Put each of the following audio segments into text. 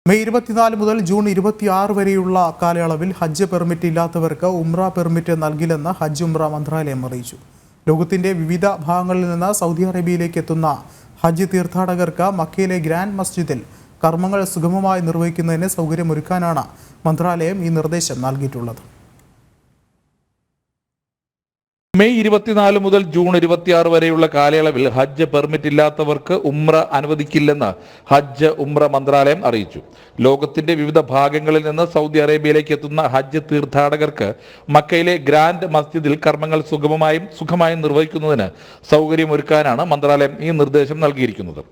May 24 മുതൽ June 26 വരെയുള്ള കാലയളവിൽ ഹജ്ജ് പെർമിറ്റ് ഇല്ലാത്തവർക്ക് ഉംറ പെർമിറ്റ് നൽകില്ലെന്ന് ഹജ്ജ് ഉംറ മന്ത്രാലയം അറിയിച്ചു. ലോകത്തിന്റെ വിവിധ ഭാഗങ്ങളിൽ നിന്ന് സൗദി അറേബ്യയിലേക്ക് എത്തുന്ന ഹജ്ജ് തീർത്ഥാടകർക്ക് മക്കയിലെ ഗ്രാൻഡ് മസ്ജിദിൽ കർമ്മങ്ങൾ സുഗമമായി നിർവഹിക്കുന്നതിന് സൗകര്യമൊരുക്കാനാണ് മന്ത്രാലയം ഈ നിർദ്ദേശം നൽകിയിട്ടുള്ളത്. മെയ് 24 മുതൽ ജൂൺ 26 വരെയുള്ള കാലയളവിൽ ഹജ്ജ് പെർമിറ്റ് ഇല്ലാത്തവർക്ക് ഉംറ അനുവദിക്കില്ലെന്ന് ഹജ്ജ് ഉംറ മന്ത്രാലയം അറിയിച്ചു. ലോകത്തിന്റെ വിവിധ ഭാഗങ്ങളിൽ നിന്ന് സൗദി അറേബ്യയിലേക്ക് എത്തുന്ന ഹജ്ജ് തീർത്ഥാടകർക്ക് മക്കയിലെ ഗ്രാൻഡ് മസ്ജിദിൽ കർമ്മങ്ങൾ സുഖമായും നിർവഹിക്കുന്നതിന് സൗകര്യമൊരുക്കാനാണ് മന്ത്രാലയം ഈ നിർദ്ദേശം നൽകിയിരിക്കുന്നത്.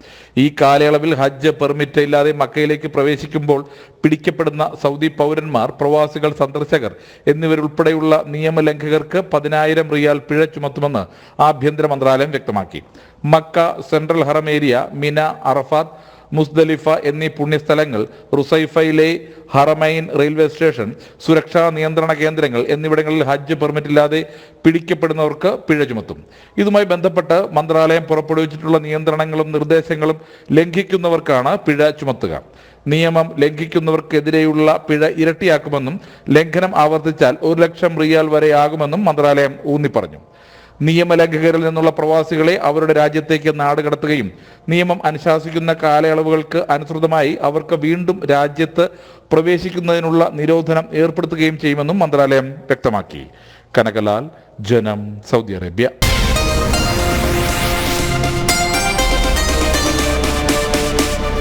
ഈ കാലയളവിൽ ഹജ്ജ് പെർമിറ്റ് ഇല്ലാതെ മക്കയിലേക്ക് പ്രവേശിക്കുമ്പോൾ പിടിക്കപ്പെടുന്ന സൗദി പൗരന്മാർ, പ്രവാസികൾ, സന്ദർശകർ എന്നിവരുൾപ്പെടെയുള്ള നിയമലംഘകർക്ക് 10,000 റിയാൽ പിഴ ചുമത്തുമെന്ന് ആഭ്യന്തര മന്ത്രാലയം വ്യക്തമാക്കി. മക്ക, സെൻട്രൽ ഹറം ഏരിയ, മിന, അറഫാത്ത്, മുസ്ദലിഫ എന്നീ പുണ്യസ്ഥലങ്ങൾ, റുസൈഫയിലെ ഹറമൈൻ റെയിൽവേ സ്റ്റേഷൻ, സുരക്ഷാ നിയന്ത്രണ കേന്ദ്രങ്ങൾ എന്നിവിടങ്ങളിൽ ഹജ്ജ് പെർമിറ്റ് ഇല്ലാതെ പിടിക്കപ്പെടുന്നവർക്ക് പിഴ ചുമത്തും. ഇതുമായി ബന്ധപ്പെട്ട് മന്ത്രാലയം പുറപ്പെടുവിച്ചിട്ടുള്ള നിയന്ത്രണങ്ങളും നിർദ്ദേശങ്ങളും ലംഘിക്കുന്നവർക്കാണ് പിഴ ചുമത്തുക. നിയമം ലംഘിക്കുന്നവർക്കെതിരെയുള്ള പിഴ ഇരട്ടിയാക്കുമെന്നും ലംഘനം ആവർത്തിച്ചാൽ 1,00,000 റിയാൽ വരെ ആകുമെന്നും മന്ത്രാലയം ഊന്നിപ്പറഞ്ഞു. നിയമലംഘകരിൽ നിന്നുള്ള പ്രവാസികളെ അവരുടെ രാജ്യത്തേക്ക് നാടുകടത്തുകയും നിയമം അനുശാസിക്കുന്ന കാലയളവുകൾക്ക് അനുസൃതമായി അവർക്ക് വീണ്ടും രാജ്യത്ത് പ്രവേശിക്കുന്നതിനുള്ള നിരോധനം ഏർപ്പെടുത്തുകയും ചെയ്യുമെന്നും മന്ത്രാലയം വ്യക്തമാക്കി. കനകലാൽ, ജനം, സൗദി അറേബ്യ.